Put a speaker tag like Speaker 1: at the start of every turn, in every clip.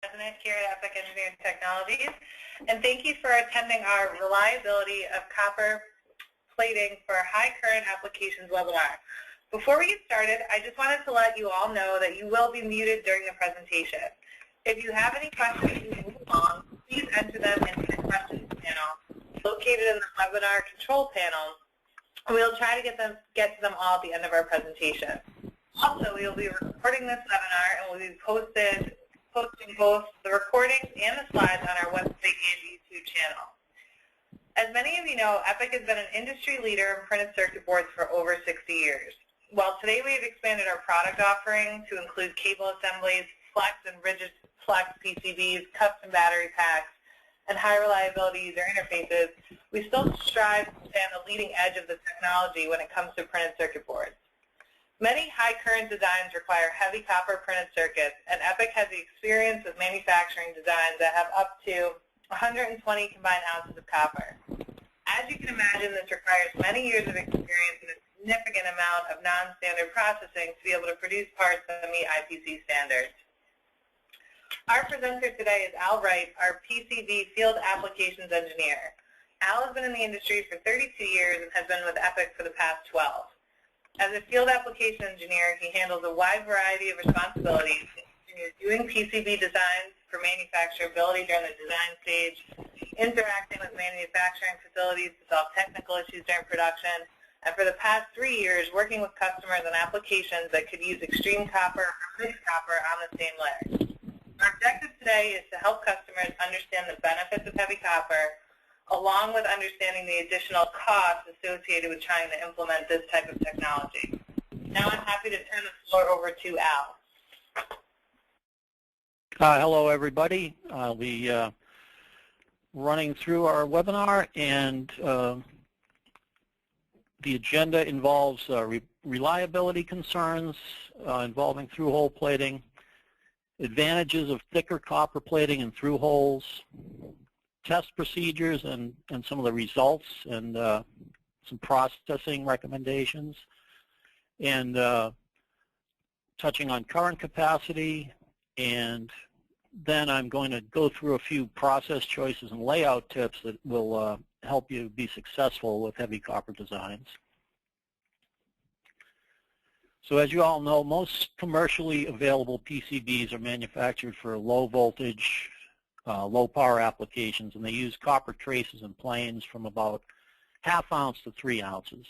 Speaker 1: President here at Epic Engineering Technologies, and thank you for attending our Reliability of Copper Plating for High Current Applications webinar. Before we get started, I just wanted to let you all know that you will be muted during the presentation. If you have any questions as we move along, please enter them into the questions panel located in the webinar control panel. We'll try to get to them all at the end of our presentation. Also, we will be recording this webinar and we'll be posting both the recordings and the slides on our website and YouTube channel. As many of you know, Epic has been an industry leader in printed circuit boards for over 60 years. While today we have expanded our product offering to include cable assemblies, flex and rigid flex PCBs, custom battery packs, and high reliability user interfaces, we still strive to stay on the leading edge of the technology when it comes to printed circuit boards. Many high current designs require heavy copper printed circuits, and Epic has the experience of manufacturing designs that have up to 120 combined ounces of copper. As you can imagine, this requires many years of experience and a significant amount of non-standard processing to be able to produce parts that meet IPC standards. Our presenter today is Al Wright, our PCB Field Applications Engineer. Al has been in the industry for 32 years and has been with Epic for the past 12. As a field application engineer, he handles a wide variety of responsibilities, doing PCB designs for manufacturability during the design stage, interacting with manufacturing facilities to solve technical issues during production, and for the past 3 years, working with customers on applications that could use extreme copper or mixed copper on the same layer. Our objective today is to help customers understand the benefits of heavy copper, along with understanding the additional costs associated with trying to implement this type of technology. Now I'm happy to turn the floor over to Al.
Speaker 2: Hello, everybody. I'll be running through our webinar, and the agenda involves reliability concerns involving through-hole plating, advantages of thicker copper plating and through holes, test procedures and some of the results, and some processing recommendations, and touching on current capacity, and then I'm going to go through a few process choices and layout tips that will help you be successful with heavy copper designs. So as you all know, most commercially available PCBs are manufactured for low voltage, low power applications, and they use copper traces and planes from about 1/2 ounce to 3 ounces.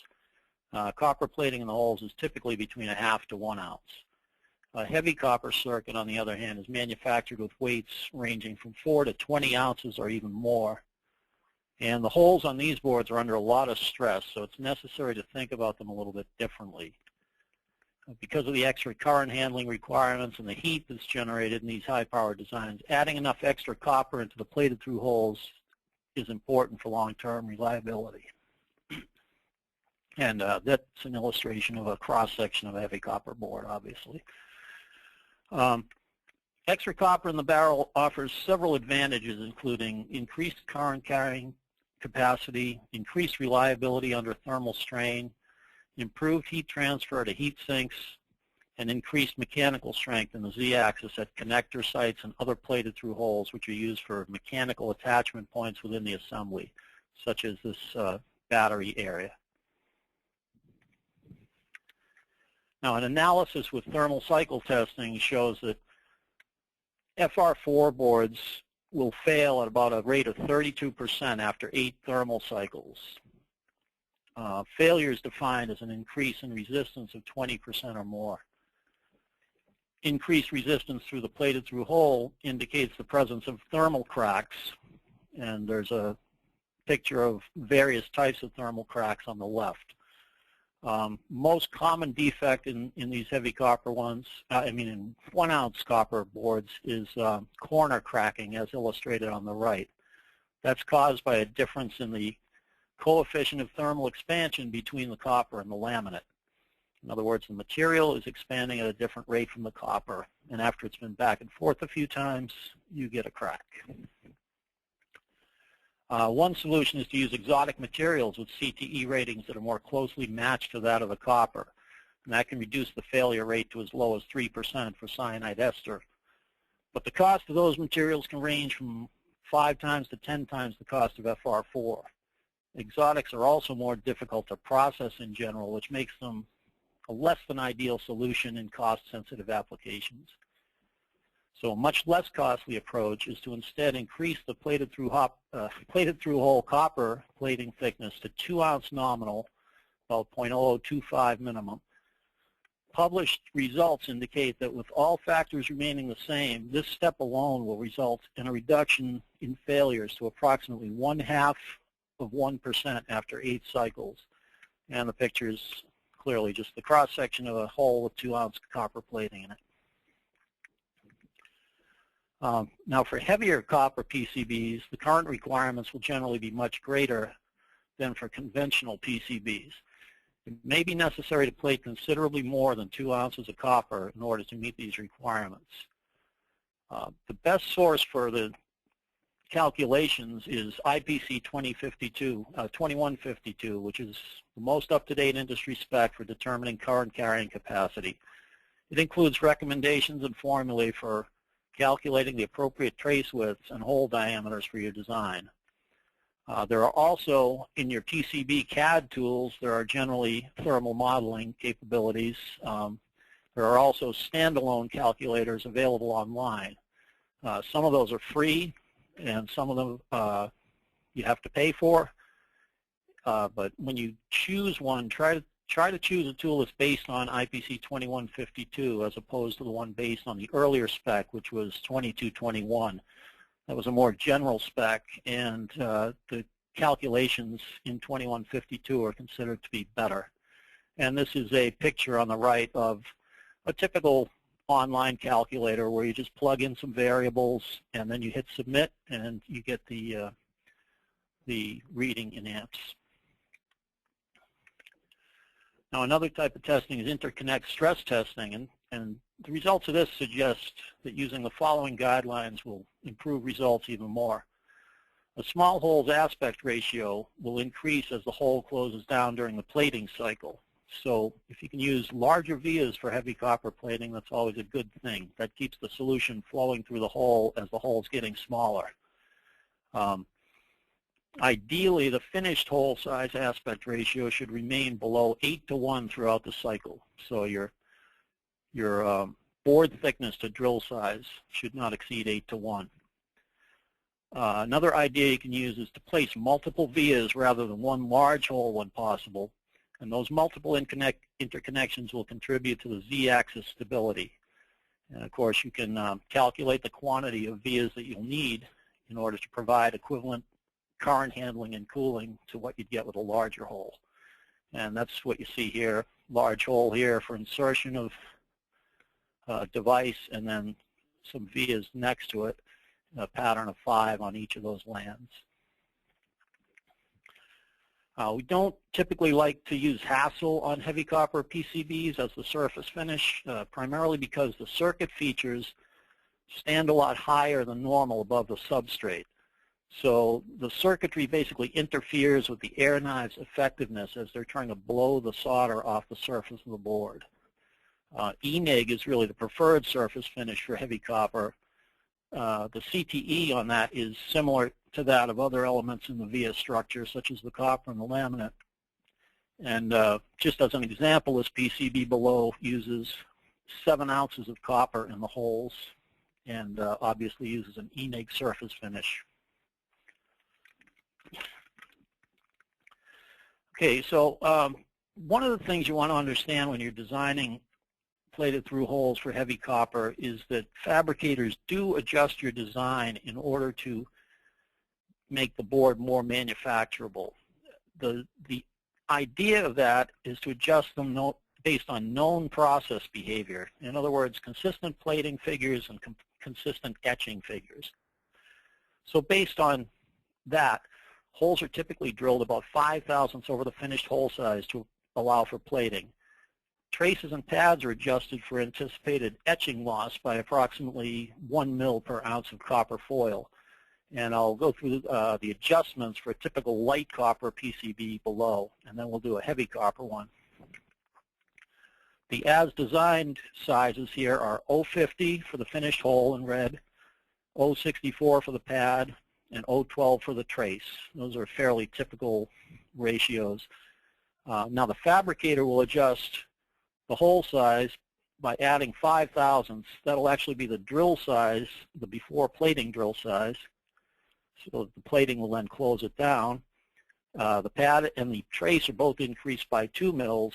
Speaker 2: Copper plating in the holes is typically between 1/2 to 1 ounce. A heavy copper circuit, on the other hand, is manufactured with weights ranging from 4 to 20 ounces or even more. And the holes on these boards are under a lot of stress, so it's necessary to think about them a little bit differently. Because of the extra current handling requirements and the heat that's generated in these high-power designs, adding enough extra copper into the plated through holes is important for long-term reliability. And that's an illustration of a cross-section of a heavy copper board, obviously. Extra copper in the barrel offers several advantages, including increased current carrying capacity, increased reliability under thermal strain, improved heat transfer to heat sinks, and increased mechanical strength in the Z-axis at connector sites and other plated through holes, which are used for mechanical attachment points within the assembly, such as this battery area. Now, an analysis with thermal cycle testing shows that FR4 boards will fail at about a rate of 32% after 8 thermal cycles. Failure is defined as an increase in resistance of 20% or more. Increased resistance through the plated through hole indicates the presence of thermal cracks, and there's a picture of various types of thermal cracks on the left. Most common defect in these heavy copper ones, in 1 ounce copper boards, is corner cracking, as illustrated on the right. That's caused by a difference in the coefficient of thermal expansion between the copper and the laminate. In other words, the material is expanding at a different rate from the copper, and after it's been back and forth a few times, you get a crack. One solution is to use exotic materials with CTE ratings that are more closely matched to that of the copper, and that can reduce the failure rate to as low as 3% for cyanide ester. But the cost of those materials can range from 5 times to 10 times the cost of FR4. Exotics are also more difficult to process in general, which makes them a less than ideal solution in cost-sensitive applications. So a much less costly approach is to instead increase the plated through hole copper plating thickness to 2 ounce nominal, about 0.0025 minimum. Published results indicate that with all factors remaining the same, this step alone will result in a reduction in failures to approximately 0.5% after 8 cycles. And the picture is clearly just the cross-section of a hole with 2 ounce copper plating in it. Now for heavier copper PCBs, the current requirements will generally be much greater than for conventional PCBs. It may be necessary to plate considerably more than 2 ounces of copper in order to meet these requirements. The best source for the calculations is IPC 2152, which is the most up-to-date industry spec for determining current carrying capacity. It includes recommendations and formulae for calculating the appropriate trace widths and hole diameters for your design. There are also, in your PCB CAD tools, there are generally thermal modeling capabilities. There are also standalone calculators available online. Some of those are free, and some of them you have to pay for. But when you choose one, try to choose a tool that's based on IPC 2152 as opposed to the one based on the earlier spec, which was 2221. That was a more general spec, and the calculations in 2152 are considered to be better. And this is a picture on the right of a typical online calculator where you just plug in some variables and then you hit submit and you get the reading in amps. Now another type of testing is interconnect stress testing, and the results of this suggest that using the following guidelines will improve results even more. A small hole's aspect ratio will increase as the hole closes down during the plating cycle. So if you can use larger vias for heavy copper plating, that's always a good thing. That keeps the solution flowing through the hole as the hole's getting smaller. Ideally, the finished hole size aspect ratio should remain below 8:1 throughout the cycle. So your board thickness to drill size should not exceed 8:1. Another idea you can use is to place multiple vias rather than one large hole when possible, and those multiple interconnections will contribute to the Z-axis stability. And of course, you can calculate the quantity of vias that you'll need in order to provide equivalent current handling and cooling to what you'd get with a larger hole. And that's what you see here, large hole here for insertion of device, and then some vias next to it, a pattern of 5 on each of those lands. We don't typically like to use hassle on heavy copper PCBs as the surface finish, primarily because the circuit features stand a lot higher than normal above the substrate. So the circuitry basically interferes with the air knives' effectiveness as they're trying to blow the solder off the surface of the board. ENIG is really the preferred surface finish for heavy copper. The CTE on that is similar to that of other elements in the via structure, such as the copper and the laminate. And just as an example, this PCB below uses 7 ounces of copper in the holes and obviously uses an ENIG surface finish. Okay, so one of the things you want to understand when you're designing plated through holes for heavy copper is that fabricators do adjust your design in order to make the board more manufacturable. The idea of that is to adjust them based on known process behavior. In other words, consistent plating figures and consistent etching figures. So based on that, holes are typically drilled about 5 thousandths over the finished hole size to allow for plating. Traces and pads are adjusted for anticipated etching loss by approximately 1 mil per ounce of copper foil. And I'll go through the adjustments for a typical light copper PCB below, and then we'll do a heavy copper one. The as-designed sizes here are 050 for the finished hole in red, 064 for the pad, and 012 for the trace. Those are fairly typical ratios. Now the fabricator will adjust the hole size by adding 5 thousandths. That'll actually be the drill size, the before plating drill size. So the plating will then close it down. The pad and the trace are both increased by 2 mils,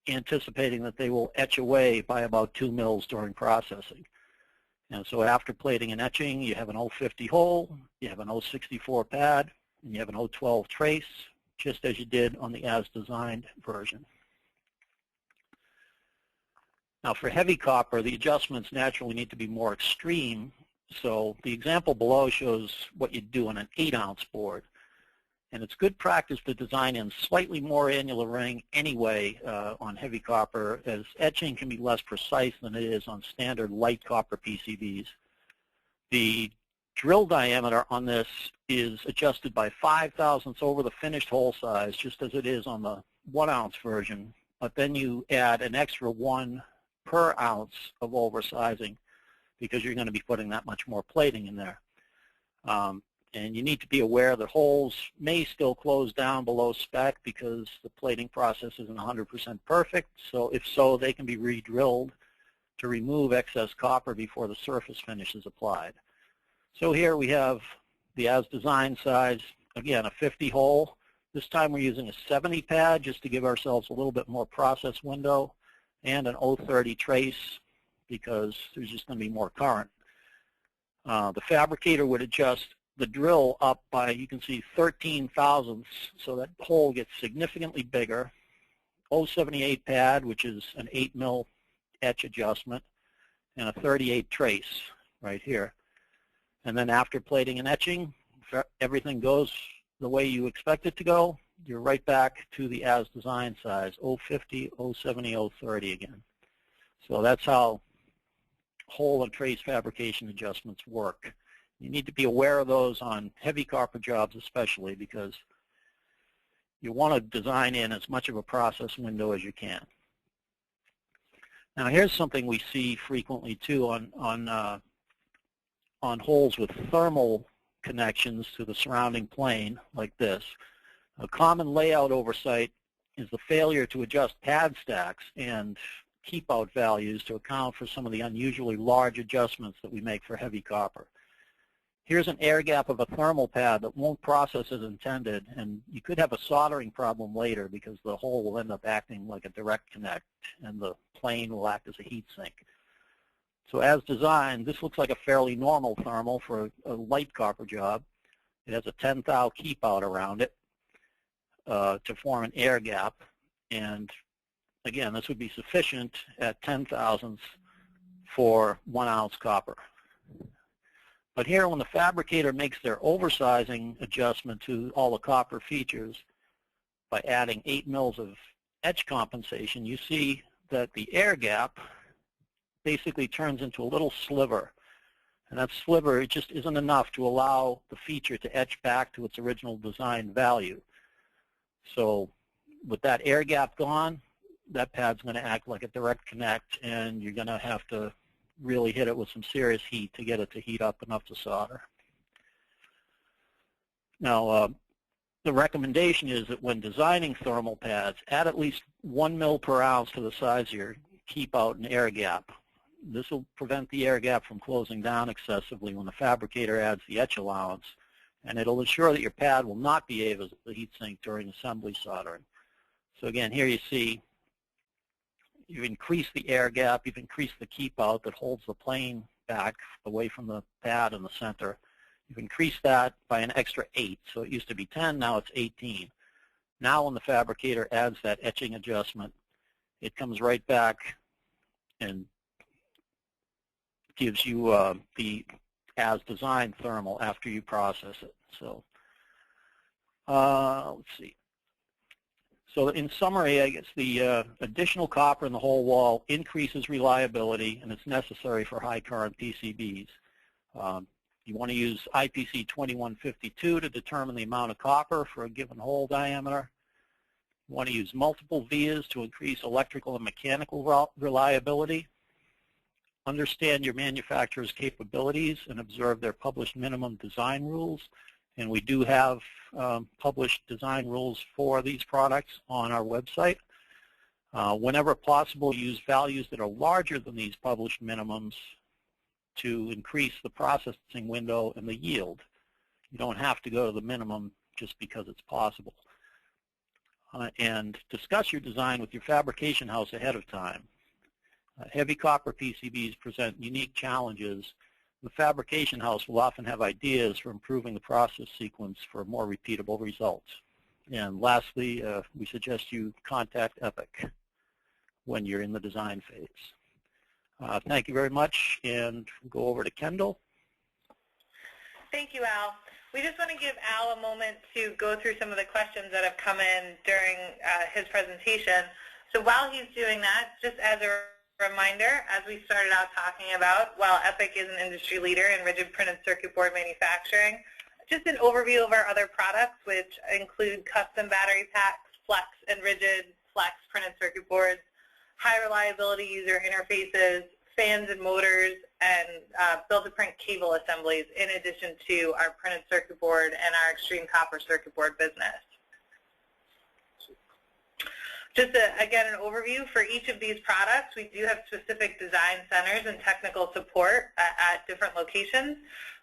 Speaker 2: anticipating that they will etch away by about 2 mils during processing. And so after plating and etching, you have an 050 hole, you have an 064 pad, and you have an 012 trace, just as you did on the as-designed version. Now for heavy copper, the adjustments naturally need to be more extreme. So the example below shows what you'd do on an 8-ounce board. And it's good practice to design in slightly more annular ring anyway on heavy copper, as etching can be less precise than it is on standard light copper PCBs. The drill diameter on this is adjusted by 5 thousandths over the finished hole size, just as it is on the 1-ounce version. But then you add an extra 1 per ounce of oversizing because you're going to be putting that much more plating in there. And you need to be aware that holes may still close down below spec because the plating process isn't 100% perfect. So if so, they can be re-drilled to remove excess copper before the surface finish is applied. So here we have the as-designed size, again, a 50 hole. This time we're using a 70 pad just to give ourselves a little bit more process window, and an 030 trace because there's just going to be more current. The fabricator would adjust the drill up by, you can see, 13 thousandths, so that hole gets significantly bigger. 078 pad, which is an 8 mil etch adjustment, and a 38 trace right here. And then after plating and etching, if everything goes the way you expect it to go, you're right back to the as-designed size, 050, 070, 030 again. So that's how hole and trace fabrication adjustments work. You need to be aware of those on heavy copper jobs especially, because you want to design in as much of a process window as you can. Now here's something we see frequently too on holes with thermal connections to the surrounding plane like this. A common layout oversight is the failure to adjust pad stacks and keep-out values to account for some of the unusually large adjustments that we make for heavy copper. Here's an air gap of a thermal pad that won't process as intended, and you could have a soldering problem later because the hole will end up acting like a direct connect, and the plane will act as a heat sink. So as designed, this looks like a fairly normal thermal for a light copper job. It has a 10 thou keep out around it to form an air gap, and again, this would be sufficient at 10 thousandths for 1 ounce copper. But here, when the fabricator makes their oversizing adjustment to all the copper features by adding 8 mils of etch compensation, you see that the air gap basically turns into a little sliver. And that sliver, it just isn't enough to allow the feature to etch back to its original design value. So with that air gap gone, that pad's going to act like a direct connect, and you're going to have to really hit it with some serious heat to get it to heat up enough to solder. Now, the recommendation is that when designing thermal pads, add at least 1 mil per ounce to the size of your keep out and air gap. This will prevent the air gap from closing down excessively when the fabricator adds the etch allowance, and it'll ensure that your pad will not behave as a heat sink during assembly soldering. So again, here you see you've increased the air gap, you've increased the keep out that holds the plane back away from the pad in the center. You've increased that by an extra 8. So it used to be 10, now it's 18. Now when the fabricator adds that etching adjustment, it comes right back and gives you the as-designed thermal after you process it. So let's see. So in summary, I guess the additional copper in the hole wall increases reliability, and it's necessary for high current PCBs. You want to use IPC 2152 to determine the amount of copper for a given hole diameter. You want to use multiple vias to increase electrical and mechanical reliability. Understand your manufacturer's capabilities and observe their published minimum design rules. And we do have published design rules for these products on our website. Whenever possible, use values that are larger than these published minimums to increase the processing window and the yield. You don't have to go to the minimum just because it's possible. And discuss your design with your fabrication house ahead of time. Heavy copper PCBs present unique challenges. The fabrication house will often have ideas for improving the process sequence for more repeatable results. And lastly, we suggest you contact EPIC when you're in the design phase. Thank you very much, and go over to Kendall.
Speaker 1: Thank you, Al. We just want to give Al a moment to go through some of the questions that have come in during his presentation. So while he's doing that, just as a reminder, as we started out talking about, while EPIC is an industry leader in rigid printed circuit board manufacturing, just an overview of our other products, which include custom battery packs, flex and rigid flex printed circuit boards, high reliability user interfaces, fans and motors, and build-to-print cable assemblies, in addition to our printed circuit board and our extreme copper circuit board business. Just again, an overview for each of these products. We do have specific design centers and technical support at different locations.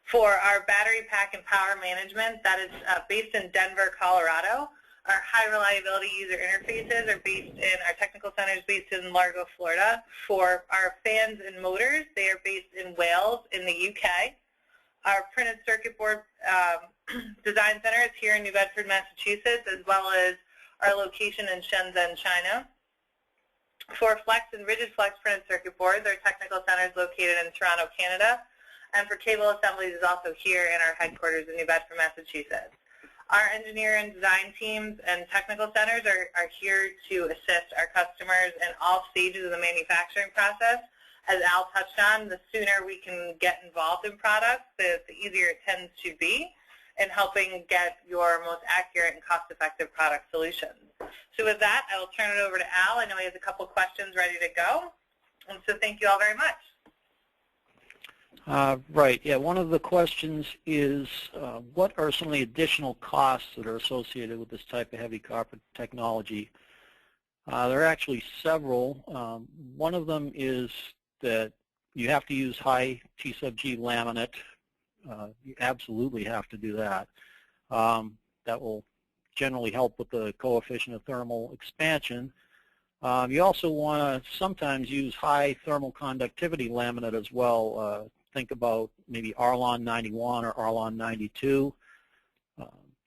Speaker 1: For our battery pack and power management, that is based in Denver, Colorado. Our high reliability user interfaces are based in our technical centers based in Largo, Florida. For our fans and motors, they are based in Wales in the UK. Our printed circuit board design center is here in New Bedford, Massachusetts, as well as our location in Shenzhen, China. For flex and rigid flex printed circuit boards, our technical center is located in Toronto, Canada. And for cable assemblies is also here in our headquarters in New Bedford, Massachusetts. Our engineer and design teams and technical centers are here to assist our customers in all stages of the manufacturing process. As Al touched on, the sooner we can get involved in products, the easier it tends to be in helping get your most accurate and cost-effective product solutions. So with that, I will turn it over to Al. I know he has a couple questions ready to go. And so thank you all very much.
Speaker 2: Right. Yeah, one of the questions is what are some of the additional costs that are associated with this type of heavy copper technology? There are actually several. One of them is that you have to use high T sub G laminate. You absolutely have to do that. That will generally help with the coefficient of thermal expansion. You also want to sometimes use high thermal conductivity laminate as well. Think about maybe Arlon 91 or Arlon 92.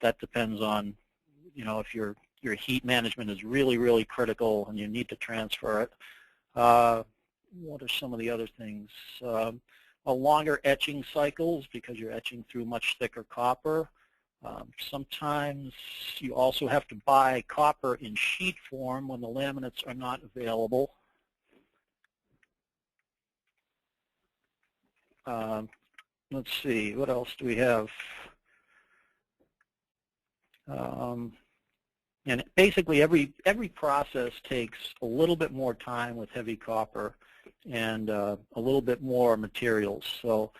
Speaker 2: That depends on, if your heat management is really, really critical and you need to transfer it. What are some of the other things? Longer etching cycles because you're etching through much thicker copper. Sometimes you also have to buy copper in sheet form when the laminates are not available. Let's see, what else do we have? And basically every process takes a little bit more time with heavy copper and a little bit more materials. So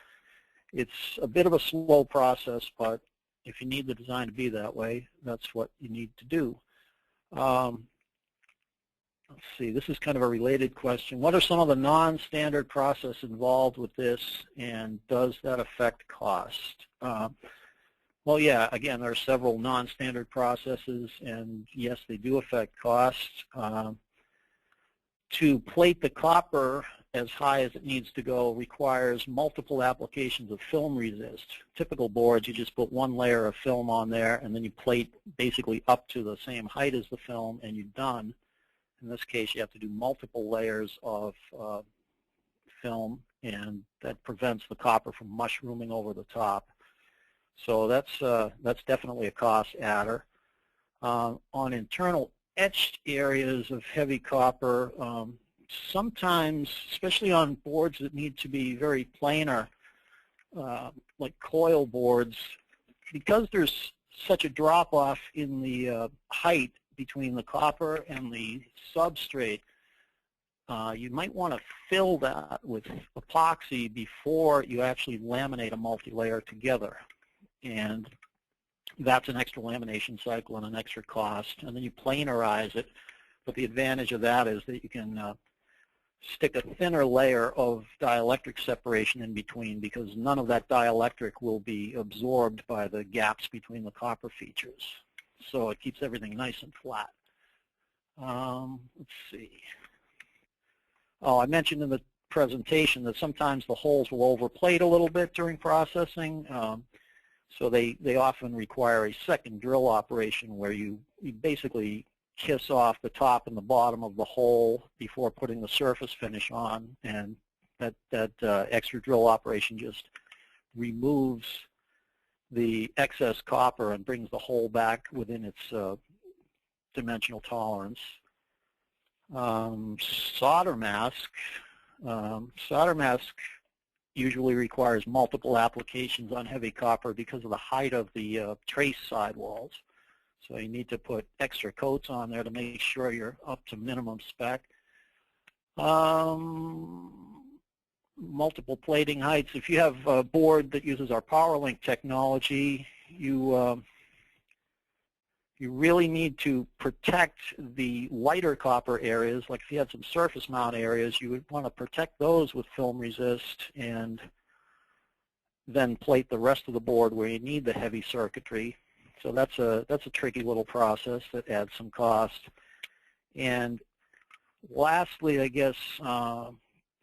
Speaker 2: it's a bit of a slow process, but if you need the design to be that way, that's what you need to do. Let's see, this is kind of a related question. What are some of the non-standard processes involved with this, and does that affect cost? Well, yeah, again, there are several non-standard processes, and yes, they do affect cost. To plate the copper as high as it needs to go requires multiple applications of film resist. Typical boards, you just put one layer of film on there, and then you plate basically up to the same height as the film, and you're done. In this case, you have to do multiple layers of film, and that prevents the copper from mushrooming over the top. So that's definitely a cost adder. On internal etched areas of heavy copper, sometimes, especially on boards that need to be very planar, like coil boards, because there's such a drop-off in the height between the copper and the substrate, you might want to fill that with epoxy before you actually laminate a multi-layer together. And that's an extra lamination cycle and an extra cost. And then you planarize it. But the advantage of that is that you can stick a thinner layer of dielectric separation in between, because none of that dielectric will be absorbed by the gaps between the copper features. So it keeps everything nice and flat. Let's see. Oh, I mentioned in the presentation that sometimes the holes will overplate a little bit during processing. So they often require a second drill operation where you basically kiss off the top and the bottom of the hole before putting the surface finish on, and that extra drill operation just removes the excess copper and brings the hole back within its dimensional tolerance. Solder mask. Solder mask usually requires multiple applications on heavy copper because of the height of the trace sidewalls. So you need to put extra coats on there to make sure you're up to minimum spec. Multiple plating heights. If you have a board that uses our PowerLink technology, you really need to protect the lighter copper areas. Like if you had some surface mount areas, you would want to protect those with film resist and then plate the rest of the board where you need the heavy circuitry. So that's a tricky little process that adds some cost. And lastly, I guess,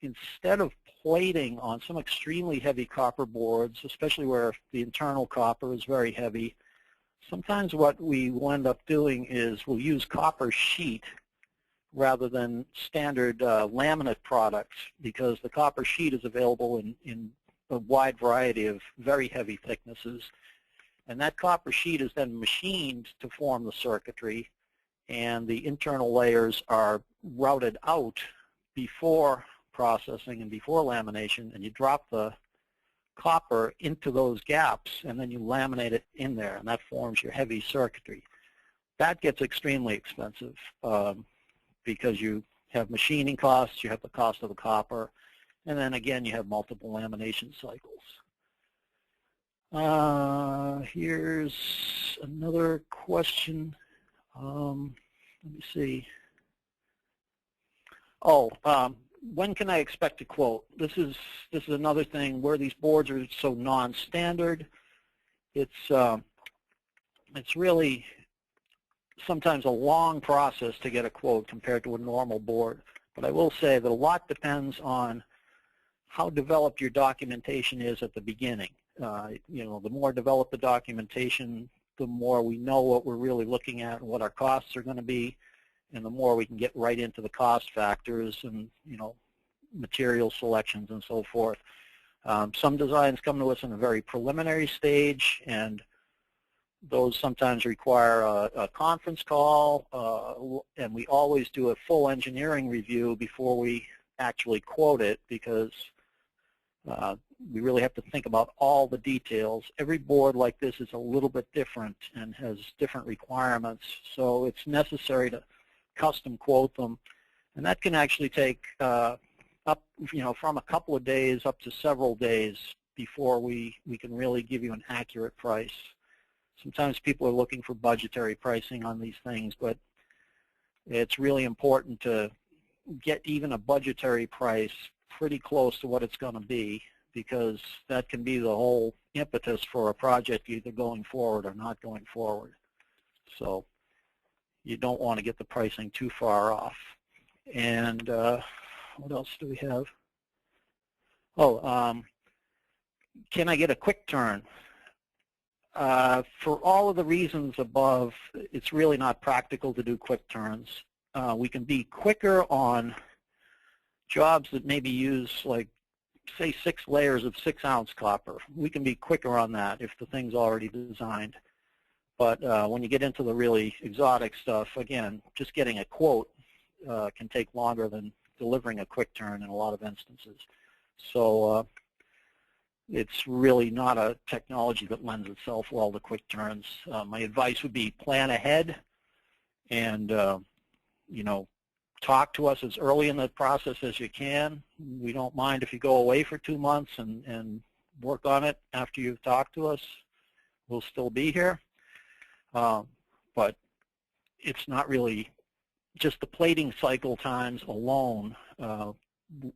Speaker 2: instead of plating on some extremely heavy copper boards, especially where the internal copper is very heavy, sometimes what we will end up doing is we'll use copper sheet rather than standard laminate products, because the copper sheet is available in a wide variety of very heavy thicknesses. And that copper sheet is then machined to form the circuitry, and the internal layers are routed out before processing and before lamination, and you drop the copper into those gaps, and then you laminate it in there, and that forms your heavy circuitry. That gets extremely expensive because you have machining costs, you have the cost of the copper, and then again you have multiple lamination cycles. Here's another question. Let me see. Oh, when can I expect a quote? This is another thing where these boards are so non-standard. It's really sometimes a long process to get a quote compared to a normal board. But I will say that a lot depends on how developed your documentation is at the beginning. You know, the more developed the documentation, the more we know what we're really looking at and what our costs are going to be, and the more we can get right into the cost factors and, you know, material selections and so forth. Some designs come to us in a very preliminary stage, and those sometimes require a conference call, and we always do a full engineering review before we actually quote it, because we really have to think about all the details. Every board like this is a little bit different and has different requirements, so it's necessary to custom quote them, and that can actually take up, you know, from a couple of days up to several days before we can really give you an accurate price. Sometimes people are looking for budgetary pricing on these things, but it's really important to get even a budgetary price pretty close to what it's going to be, because that can be the whole impetus for a project either going forward or not going forward. So you don't want to get the pricing too far off. And what else do we have? Oh, can I get a quick turn? For all of the reasons above, it's really not practical to do quick turns. We can be quicker on jobs that maybe use, like, say 6 layers of 6-ounce copper. We can be quicker on that if the thing's already designed. But when you get into the really exotic stuff, again, just getting a quote can take longer than delivering a quick turn in a lot of instances. So it's really not a technology that lends itself well to quick turns. My advice would be plan ahead and you know, talk to us as early in the process as you can. We don't mind if you go away for 2 months and work on it after you've talked to us. We'll still be here. But it's not really, just the plating cycle times alone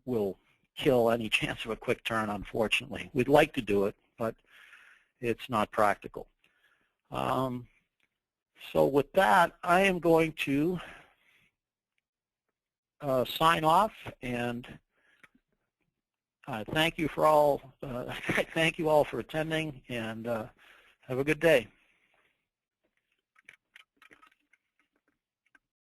Speaker 2: will kill any chance of a quick turn, unfortunately. We'd like to do it, but it's not practical. So with that, I am going to sign off, and thank you for all. Thank you all for attending, and have a good day.